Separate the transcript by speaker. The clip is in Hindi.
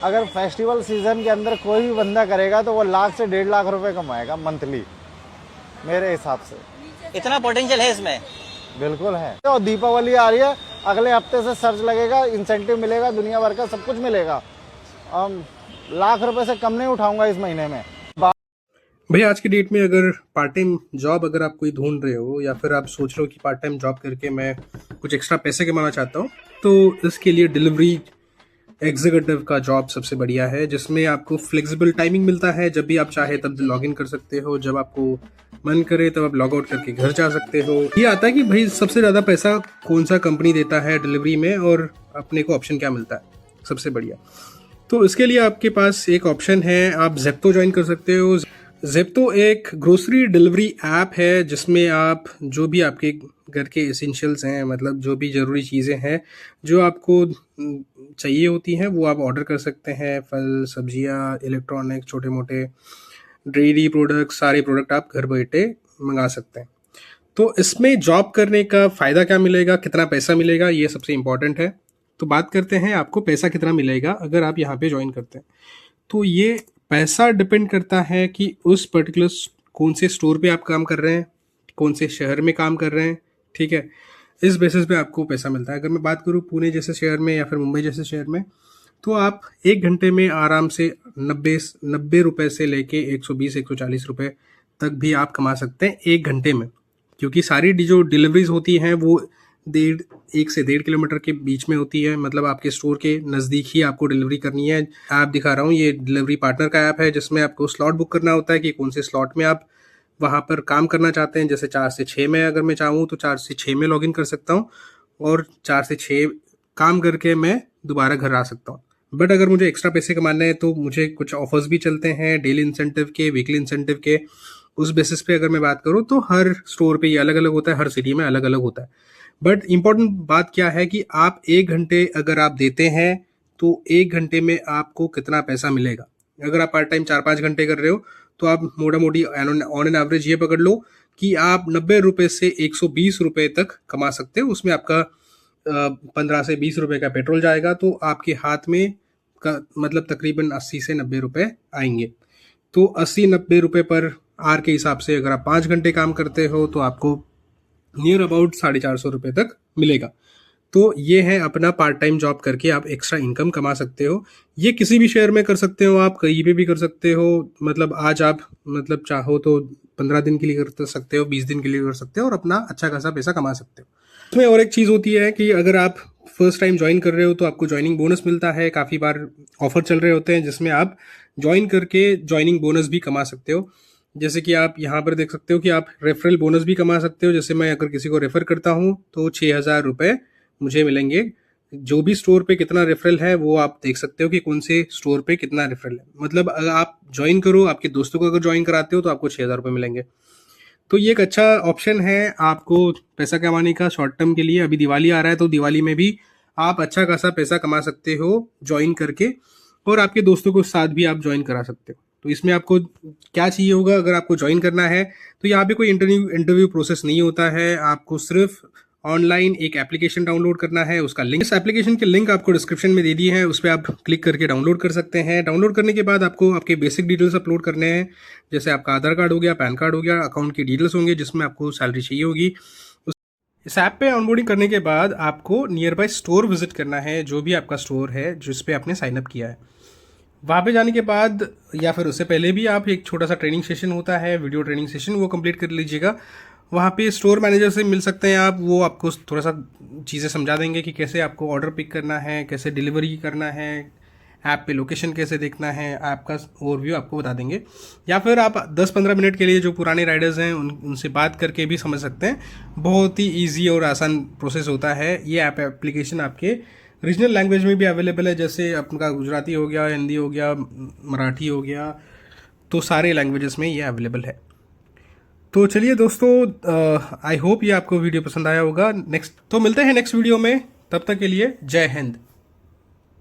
Speaker 1: अगर फेस्टिवल सीजन के अंदर कोई भी बंदा करेगा तो वो लाख से 1.5 लाख रुपए कमाएगा मंथली, मेरे हिसाब से।
Speaker 2: इतना पोटेंशियल है इसमें?
Speaker 1: बिल्कुल है। और दीपावली आ रही है, अगले हफ्ते से सर्च लगेगा, इंसेंटिव मिलेगा, दुनिया भर का सब कुछ मिलेगा। लाख रुपए से कम नहीं उठाऊंगा इस महीने में।
Speaker 3: भैया आज की डेट में अगर पार्ट टाइम जॉब अगर आप कोई ढूंढ रहे हो या फिर आप सोच रहे हो कि पार्ट टाइम जॉब करके मैं कुछ एक्स्ट्रा पैसे कमाना चाहता हूँ, तो इसके लिए डिलीवरी एग्जीक्यूटिव का जॉब सबसे बढ़िया है, जिसमें आपको फ्लेक्सिबल टाइमिंग मिलता है। जब भी आप चाहे तब लॉग इन कर सकते हो, जब आपको मन करे तब आप लॉग आउट करके घर जा सकते हो। ये आता है कि भाई सबसे ज़्यादा पैसा कौन सा कंपनी देता है डिलीवरी में और अपने को ऑप्शन क्या मिलता है सबसे बढ़िया। तो इसके लिए आपके पास एक ऑप्शन है, आप जेप्टो ज्वाइन कर सकते हो। जेप्टो एक ग्रोसरी डिलीवरी ऐप है जिसमें आप जो भी आपके घर के एसेंशियल्स हैं, मतलब जो भी ज़रूरी चीज़ें हैं जो आपको चाहिए होती हैं, वो आप ऑर्डर कर सकते हैं। फल, सब्जियां, इलेक्ट्रॉनिक, छोटे मोटे डेयरी प्रोडक्ट, सारे प्रोडक्ट आप घर बैठे मंगा सकते हैं। तो इसमें जॉब करने का फ़ायदा क्या मिलेगा, कितना पैसा मिलेगा, ये सबसे इम्पॉर्टेंट है। तो बात करते हैं आपको पैसा कितना मिलेगा अगर आप यहाँ पे ज्वाइन करते हैं। तो ये पैसा डिपेंड करता है कि उस पर्टिकुलर कौन से स्टोर पे आप काम कर रहे हैं, कौन से शहर में काम कर रहे हैं, ठीक है। इस बेसिस पे आपको पैसा मिलता है। अगर मैं बात करूँ पुणे जैसे शहर में या फिर मुंबई जैसे शहर में, तो आप 1 घंटे में आराम से 90 रुपये से लेके 120-140 रुपये तक भी आप कमा सकते हैं 1 घंटे में, क्योंकि सारी जो डिलीवरीज होती हैं वो 1 से 1.5 किलोमीटर के बीच में होती है। मतलब आपके स्टोर के नज़दीक ही आपको डिलीवरी करनी है। ऐप दिखा रहा हूँ, ये डिलीवरी पार्टनर का ऐप है जिसमें आपको स्लॉट बुक करना होता है कि कौन से स्लॉट में आप वहाँ पर काम करना चाहते हैं। जैसे 4 से 6 में अगर मैं चाहूँ तो 4 से 6 में लॉगिन कर सकता हूँ और 4 से 6 काम करके मैं दोबारा घर आ सकता हूँ। बट अगर मुझे एक्स्ट्रा पैसे कमाने हैं तो मुझे कुछ ऑफर्स भी चलते हैं, डेली इंसेंटिव के, वीकली इंसेंटिव के। उस बेसिस पे अगर मैं बात करूँ तो हर स्टोर पे ये अलग अलग होता है, हर सिटी में अलग अलग होता है। बट इम्पॉर्टेंट बात क्या है कि आप 1 घंटे अगर आप देते हैं तो 1 घंटे में आपको कितना पैसा मिलेगा। अगर आप पार्ट टाइम 4-5 घंटे कर रहे हो तो आप मोटा मोटी ऑन एन एवरेज ये पकड़ लो कि आप 90 रुपये से 120 रुपये तक कमा सकते हो। उसमें आपका 15 से 20 रुपये का पेट्रोल जाएगा, तो आपके हाथ में का मतलब तकरीबन 80 से 90 रुपये आएंगे। तो 80-90 रुपये पर आर के हिसाब से अगर आप 5 घंटे काम करते हो तो आपको नियर अबाउट 450 रुपये तक मिलेगा। तो ये है अपना पार्ट टाइम जॉब करके आप एक्स्ट्रा इनकम कमा सकते हो। ये किसी भी शहर में कर सकते हो, आप कहीं पे भी कर सकते हो। मतलब आज आप मतलब चाहो तो 15 दिन के लिए कर सकते हो, 20 दिन के लिए कर सकते हो और अपना अच्छा खासा पैसा कमा सकते हो। इसमें और एक चीज़ होती है कि अगर आप फर्स्ट टाइम ज्वाइन कर रहे हो तो आपको ज्वाइनिंग बोनस मिलता है। काफ़ी बार ऑफर चल रहे होते हैं जिसमें आप ज्वाइन करके ज्वाइनिंग बोनस भी कमा सकते हो। जैसे कि आप यहाँ पर देख सकते हो कि आप रेफरल बोनस भी कमा सकते हो। जैसे मैं अगर किसी को रेफर करता हूँ तो 6,000 रुपये मुझे मिलेंगे। जो भी स्टोर पे कितना रेफरल है वो आप देख सकते हो कि कौन से स्टोर पे कितना रेफरल है। मतलब अगर आप ज्वाइन करो, आपके दोस्तों को अगर ज्वाइन कराते हो तो आपको 6,000 रुपये मिलेंगे। तो ये एक अच्छा ऑप्शन है आपको पैसा कमाने का शॉर्ट टर्म के लिए। अभी दिवाली आ रहा है तो दिवाली में भी आप अच्छा खासा पैसा कमा सकते हो ज्वाइन करके, और आपके दोस्तों को साथ भी आप ज्वाइन करा सकते हो। तो इसमें आपको क्या चाहिए होगा अगर आपको ज्वाइन करना है तो यहाँ पे कोई इंटरव्यू प्रोसेस नहीं होता है। आपको सिर्फ ऑनलाइन एक एप्लीकेशन डाउनलोड करना है। उसका लिंक, इस एप्लीकेशन के लिंक आपको डिस्क्रिप्शन में दे दी है, उस पर आप क्लिक करके डाउनलोड कर सकते हैं। डाउनलोड करने के बाद आपको आपके बेसिक डिटेल्स अपलोड करने हैं। जैसे आपका आधार कार्ड हो गया, पैन कार्ड हो गया, अकाउंट की डिटेल्स होंगे जिसमें आपको सैलरी चाहिए होगी। इस ऐप पे ऑनबोर्डिंग करने के बाद आपको नियर बाय स्टोर विजिट करना है, जो भी आपका स्टोर है जिस पे आपने साइनअप किया है। वहाँ पे जाने के बाद या फिर उससे पहले भी आप एक छोटा सा ट्रेनिंग सेशन होता है, वीडियो ट्रेनिंग सेशन, वो कंप्लीट कर लीजिएगा। वहाँ पे स्टोर मैनेजर से मिल सकते हैं आप। वो आपको थोड़ा सा चीज़ें समझा देंगे कि कैसे आपको ऑर्डर पिक करना है, कैसे डिलीवरी करना है, ऐप पे लोकेशन कैसे देखना है, ऐप का ओवरव्यू आपको बता देंगे। या फिर आप 10-15 मिनट के लिए जो पुराने राइडर्स हैं उनसे बात करके भी समझ सकते हैं। बहुत ही ईजी और आसान प्रोसेस होता है। ये ऐप एप्लीकेशन आपके रीजनल लैंग्वेज में भी अवेलेबल है, जैसे आपका गुजराती हो गया, हिंदी हो गया, मराठी हो गया, तो सारे लैंग्वेजेस में ये अवेलेबल है। तो चलिए दोस्तों, आई होप ये आपको वीडियो पसंद आया होगा। नेक्स्ट तो मिलते हैं नेक्स्ट वीडियो में, तब तक के लिए जय हिंद।